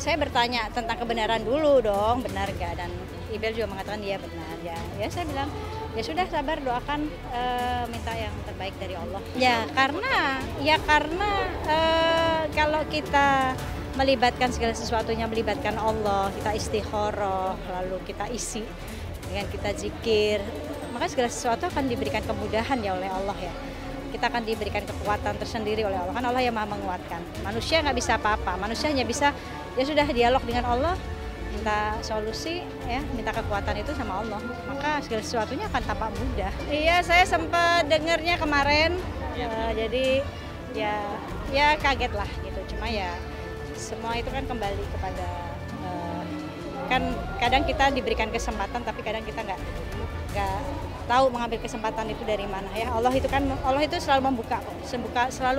saya bertanya tentang kebenaran dulu dong, benar nggak? Dan Ibel juga mengatakan iya benar. Ya saya bilang ya sudah sabar, doakan, minta yang terbaik dari Allah. Ya karena kalau kita melibatkan segala sesuatunya, melibatkan Allah, kita istikharah, lalu kita isi dengan kita zikir, maka segala sesuatu akan diberikan kemudahan ya oleh Allah ya. Kita akan diberikan kekuatan tersendiri oleh Allah, kan Allah yang maha menguatkan. Manusia nggak bisa apa-apa, manusia hanya bisa ya sudah dialog dengan Allah, minta solusi ya, minta kekuatan itu sama Allah, maka segala sesuatunya akan tampak mudah. Iya, saya sempat dengarnya kemarin, jadi ya kaget lah gitu. Cuma ya semua itu kan kembali kepada kan kadang kita diberikan kesempatan tapi kadang kita nggak tahu mengambil kesempatan itu dari mana ya. Allah itu selalu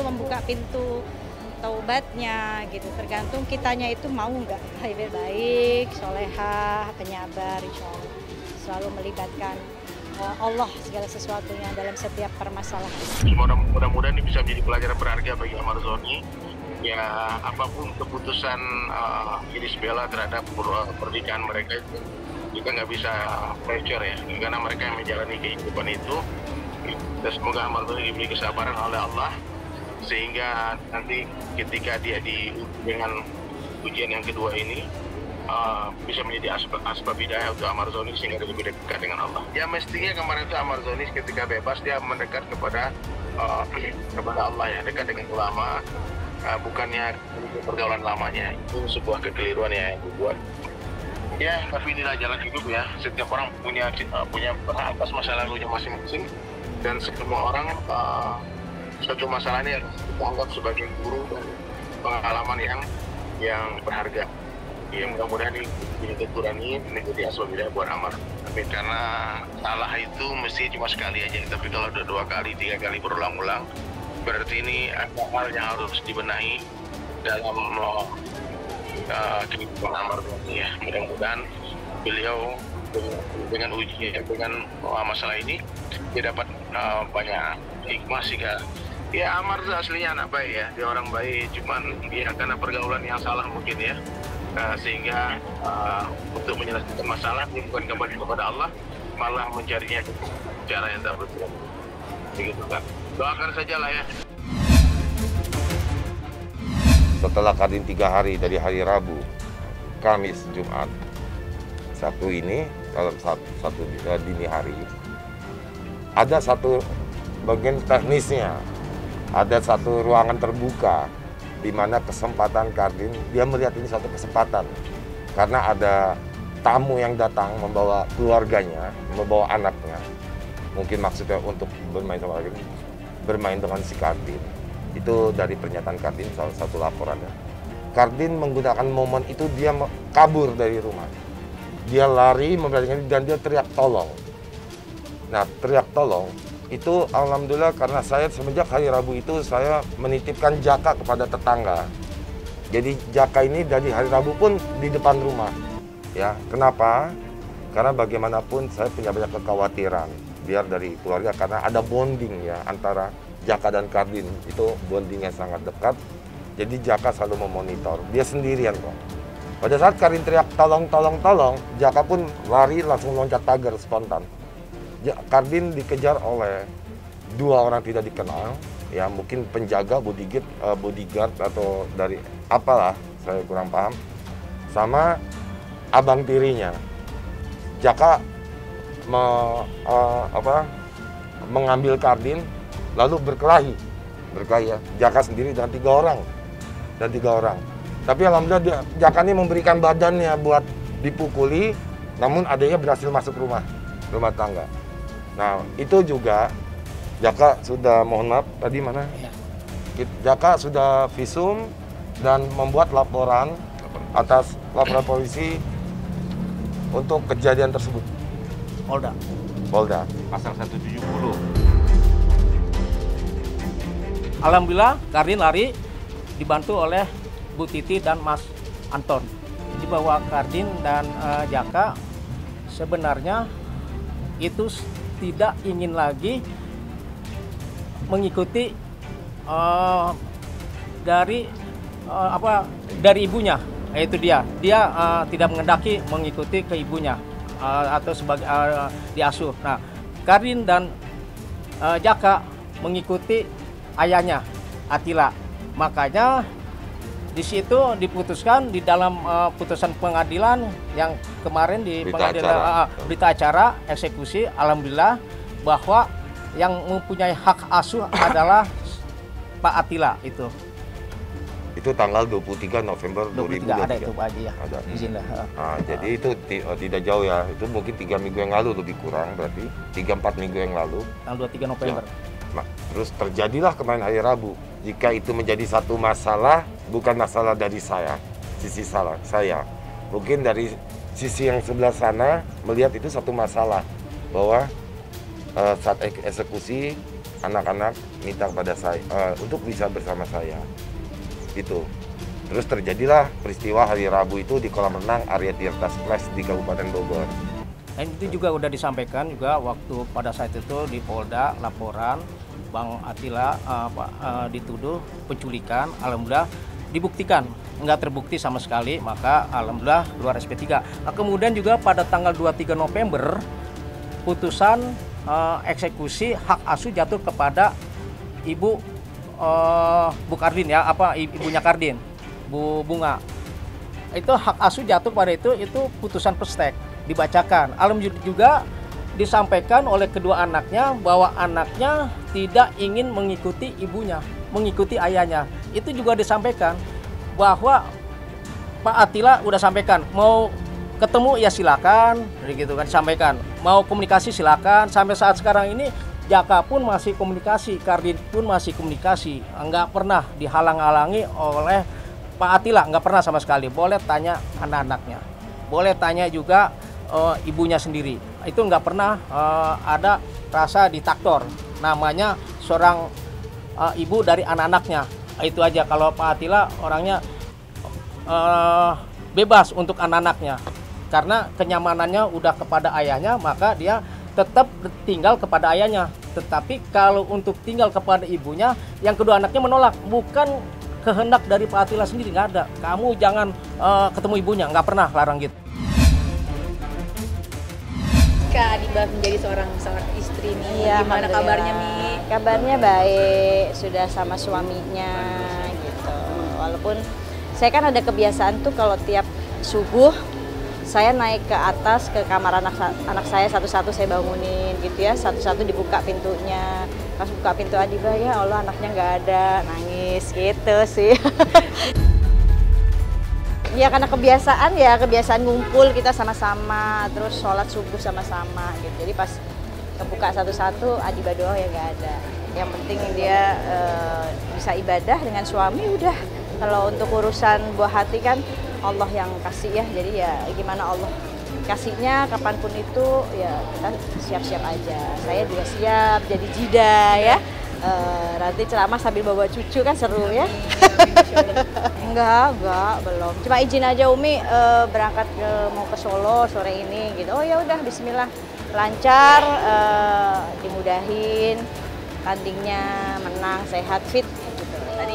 membuka pintu taubatnya gitu, tergantung kitanya itu mau nggak. Baik, solehah, penyabar, insya Allah selalu melibatkan Allah segala sesuatunya dalam setiap permasalahan. Mudah-mudahan ini bisa menjadi pelajaran berharga bagi Amar Zoni. Ya, apapun keputusan Iris Bella terhadap pernikahan mereka itu kita nggak bisa pressure ya, karena mereka yang menjalani kehidupan itu. Dan semoga Amar Zoni diberi kesabaran oleh Allah, sehingga nanti ketika dia dengan ujian yang kedua ini bisa menjadi asbab hidayah untuk Amar Zoni sehingga lebih dekat dengan Allah. Ya mestinya kemarin itu Amar Zoni ketika bebas dia mendekat kepada Allah ya, dekat dengan ulama. Bukannya pergaulan lamanya, itu sebuah kekeliruan yang dibuat. Ya, tapi inilah jalan hidup ya. Setiap orang punya berhak atas masa lalunya masing-masing, dan semua orang suatu masalah ini harus kita anggap sebagai guru dan pengalaman yang berharga. Ya, mudah-mudahan ini dikurangi menjadi asbab hidayah buat Amar. Tapi karena salah itu mesti cuma sekali aja, tapi kalau udah 2 kali, 3 kali berulang-ulang, berarti ini ada hal yang harus dibenahi dalam kehidupan Amar Zoni ya. Mudah-mudahan beliau dengan ujian, dengan masalah ini dia dapat banyak hikmah sehingga ya Amar aslinya anak baik ya, dia orang baik, cuman dia karena pergaulan yang salah mungkin ya, sehingga untuk menyelesaikan masalah dia bukan kembali kepada Allah, malah mencarinya cara yang tak betul. Begitu kan. Doakan saja lah ya. Setelah Kardin 3 hari dari hari Rabu, Kamis, Jumat, Sabtu ini dalam satu dini hari ada satu bagian teknisnya, ada satu ruangan terbuka di mana kesempatan Kardin dia melihat ini satu kesempatan karena ada tamu yang datang membawa keluarganya, membawa anaknya, mungkin maksudnya untuk bermain sama Kardin, bermain dengan si Kardin. Itu dari pernyataan Kardin, salah satu laporannya. Kardin menggunakan momen itu, dia kabur dari rumah. Dia lari memberanikan diri dan dia teriak tolong. Nah, teriak tolong itu alhamdulillah karena saya semenjak hari Rabu itu saya menitipkan Jaka kepada tetangga. Jadi Jaka ini dari hari Rabu pun di depan rumah. Ya, kenapa? Karena bagaimanapun saya punya banyak kekhawatiran biar dari keluarga karena ada bonding ya antara Jaka dan Kardin, itu bondingnya sangat dekat. Jadi Jaka selalu memonitor, dia sendirian kok. Pada saat Kardin teriak tolong, Jaka pun lari langsung loncat pagar spontan. Kardin dikejar oleh 2 orang tidak dikenal, ya mungkin penjaga, bodyguard atau dari apalah, saya kurang paham. Sama abang tirinya. Jaka mengambil Kardin lalu berkelahi ya. Jaka sendiri dan 3 orang. Tapi alhamdulillah Jaka ini memberikan badannya buat dipukuli, namun adanya berhasil masuk rumah tangga. Nah, itu juga Jaka sudah, mohon maaf tadi mana? Jaka sudah visum dan membuat laporan atas laporan polisi untuk kejadian tersebut. Polda. Pasal 170. Alhamdulillah Kardin lari dibantu oleh Bu Titi dan Mas Anton. Jadi bahwa Kardin dan Jaka sebenarnya itu tidak ingin lagi mengikuti dari ibunya. Itu dia tidak mengendaki mengikuti ke ibunya atau sebagai diasuh. Nah, Kardin dan Jaka mengikuti ayahnya Atila. Makanya di situ diputuskan di dalam putusan pengadilan yang kemarin di berita acara eksekusi, alhamdulillah bahwa yang mempunyai hak asuh adalah Pak Atila itu. Itu tanggal 23 November 2023. Ada itu Pak Haji ya. Ada. Izinlah. Jadi itu tidak jauh ya. Itu mungkin 3 minggu yang lalu lebih kurang berarti 3-4 minggu yang lalu. Tanggal 23 November. Ya. Nah, terus terjadilah kemarin hari Rabu. Jika itu menjadi satu masalah, bukan masalah dari sisi saya. Mungkin dari sisi yang sebelah sana melihat itu satu masalah bahwa saat eksekusi anak-anak minta kepada saya untuk bisa bersama saya. Itu. Terus terjadilah peristiwa hari Rabu itu di kolam renang Arya Tirta Splash di Kabupaten Bogor. Dan itu juga udah disampaikan juga waktu pada saat itu di Polda laporan Bang Atila dituduh penculikan, alhamdulillah dibuktikan nggak terbukti sama sekali, maka alhamdulillah keluar SP3. Nah, kemudian juga pada tanggal 23 November putusan eksekusi hak asuh jatuh kepada Ibu Bu Kardin ya, ibunya Kardin, Bu Bunga. Itu hak asuh jatuh pada itu putusan pestek dibacakan. Alhamdulillah juga disampaikan oleh kedua anaknya bahwa anaknya tidak ingin mengikuti ibunya, mengikuti ayahnya. Itu juga disampaikan bahwa Pak Atila udah sampaikan mau ketemu ya silakan, gitu kan disampaikan. Mau komunikasi silakan. Sampai saat sekarang ini Jaka pun masih komunikasi, Kardin pun masih komunikasi, nggak pernah dihalang-halangi oleh Pak Atila, nggak pernah sama sekali. Boleh tanya anak-anaknya, boleh tanya juga ibunya sendiri. Itu nggak pernah ada rasa diktator, namanya seorang ibu dari anak-anaknya. Itu aja. Kalau Pak Atila orangnya bebas untuk anak-anaknya, karena kenyamanannya udah kepada ayahnya, maka dia tetap tinggal kepada ayahnya. Tetapi kalau untuk tinggal kepada ibunya, yang kedua anaknya menolak. Bukan kehendak dari Pak Atila sendiri, nggak ada. Kamu jangan ketemu ibunya, nggak pernah larang gitu. Kak Adiba menjadi seorang istri nih, Iya, gimana kabarnya Mi? Kabarnya baik, sudah sama suaminya gitu. Walaupun saya kan ada kebiasaan tuh kalau tiap subuh saya naik ke atas ke kamar anak saya satu-satu saya bangunin gitu ya, satu-satu dibuka pintunya. Pas buka pintu Adiba, ya Allah anaknya nggak ada, nangis gitu sih. Ya karena kebiasaan ngumpul kita sama-sama, terus sholat subuh sama-sama gitu. Jadi pas kebuka satu-satu Adiba doang ya nggak ada. Yang penting dia bisa ibadah dengan suami udah. Kalau untuk urusan buah hati kan Allah yang kasih ya, jadi ya gimana Allah kasihnya kapanpun itu ya kita siap-siap aja. Saya juga siap jadi jida ya. Nanti ceramah sambil bawa cucu kan seru ya. Enggak, belum. Cuma izin aja Umi berangkat mau ke Solo sore ini gitu. Oh ya udah bismillah. Lancar, dimudahin, tandingnya menang, sehat, fit.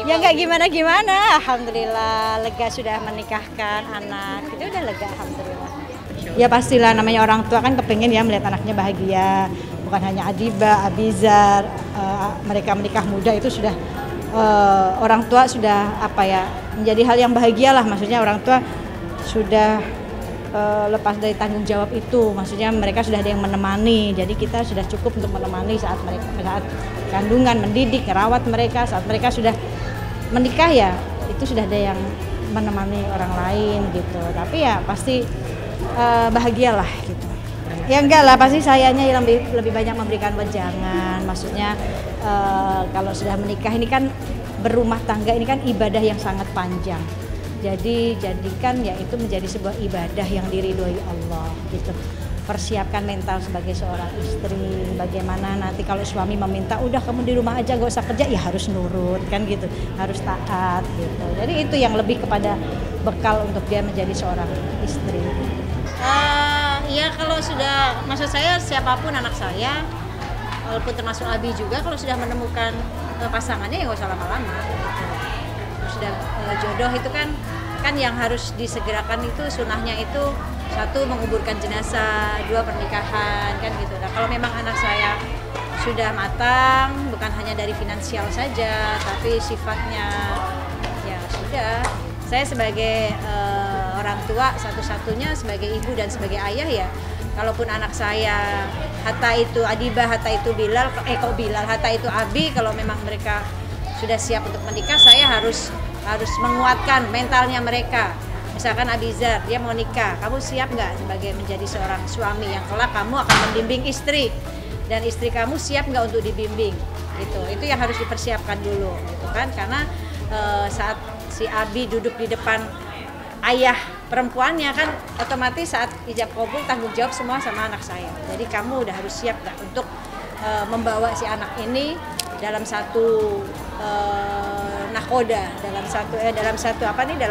Ya nggak gimana-gimana, alhamdulillah lega sudah menikahkan anak, itu udah lega alhamdulillah. Ya pastilah namanya orang tua kan kepengen ya melihat anaknya bahagia, bukan hanya Adiba, Abizar, mereka menikah muda itu sudah orang tua sudah menjadi hal yang bahagia lah, maksudnya orang tua sudah lepas dari tanggung jawab itu, maksudnya mereka sudah ada yang menemani, jadi kita sudah cukup untuk menemani saat kandungan, mendidik, merawat mereka, saat mereka sudah menikah ya itu sudah ada yang menemani orang lain gitu, tapi ya pasti bahagialah gitu. Ya enggak lah, pasti sayanya yang lebih banyak memberikan wejangan, maksudnya kalau sudah menikah ini kan berumah tangga ini kan ibadah yang sangat panjang. Jadi jadikan ya itu menjadi sebuah ibadah yang diridhoi Allah gitu. Persiapkan mental sebagai seorang istri, bagaimana nanti kalau suami meminta udah kamu di rumah aja gak usah kerja, ya harus nurut kan gitu, harus taat gitu. Jadi itu yang lebih kepada bekal untuk dia menjadi seorang istri. Ya kalau sudah, maksud saya siapapun anak saya, walaupun termasuk Abi juga, kalau sudah menemukan pasangannya ya gak usah lama-lama gitu. Sudah jodoh itu kan kan yang harus disegerakan itu sunahnya itu 1 menguburkan jenazah, 2 pernikahan kan gitu. Nah kalau memang anak saya sudah matang, bukan hanya dari finansial saja, tapi sifatnya ya sudah. Saya sebagai orang tua satu-satunya, sebagai ibu dan sebagai ayah ya, kalaupun anak saya Hatta itu Adibah, Hatta itu Bilal, Hatta itu Abi, kalau memang mereka sudah siap untuk menikah, saya harus menguatkan mentalnya mereka. Misalkan Abizar, dia mau nikah, kamu siap nggak sebagai menjadi seorang suami yang kelak kamu akan membimbing istri, dan istri kamu siap nggak untuk dibimbing, gitu. Itu yang harus dipersiapkan dulu, gitu kan? Karena saat si Abi duduk di depan ayah perempuannya kan, otomatis saat ijab kabul tanggung jawab semua sama anak saya. Jadi kamu udah harus siap nggak untuk membawa si anak ini dalam satu nakoda, dalam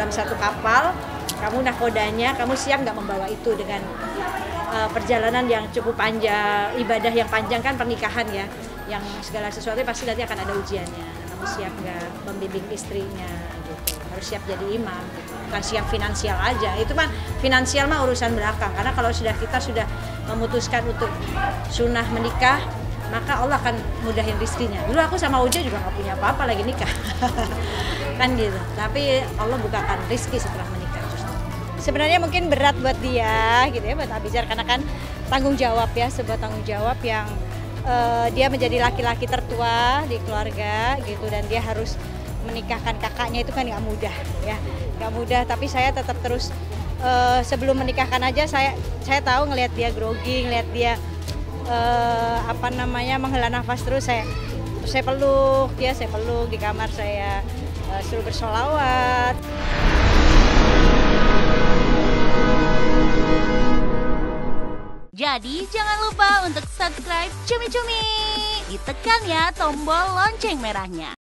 satu kapal, kamu nakodanya, kamu siap nggak membawa itu dengan perjalanan yang cukup panjang, ibadah yang panjang kan pernikahan ya, yang segala sesuatu pasti nanti akan ada ujiannya. Kamu siap nggak membimbing istrinya, gitu. Harus siap jadi imam, gitu. Bukan siap finansial aja, itu mah finansial mah urusan belakang. Karena kalau kita sudah memutuskan untuk sunnah menikah, maka Allah akan mudahin rizkinya. Dulu aku sama Uja juga nggak punya apa-apa lagi nikah, kan gitu. Tapi Allah bukakan rizki setelah menikah. Sebenarnya mungkin berat buat dia, gitu ya, buat Abizar, karena kan tanggung jawab ya, sebuah tanggung jawab yang dia menjadi laki-laki tertua di keluarga, gitu, dan dia harus menikahkan kakaknya itu kan nggak mudah, ya, nggak mudah. Tapi saya tetap terus sebelum menikahkan aja saya tahu ngelihat dia grogi, ngelihat dia menghela nafas terus, saya peluk dia, saya peluk di kamar, saya suruh bersolawat. Jadi jangan lupa untuk subscribe Cumi Cumi, ditekan ya tombol lonceng merahnya.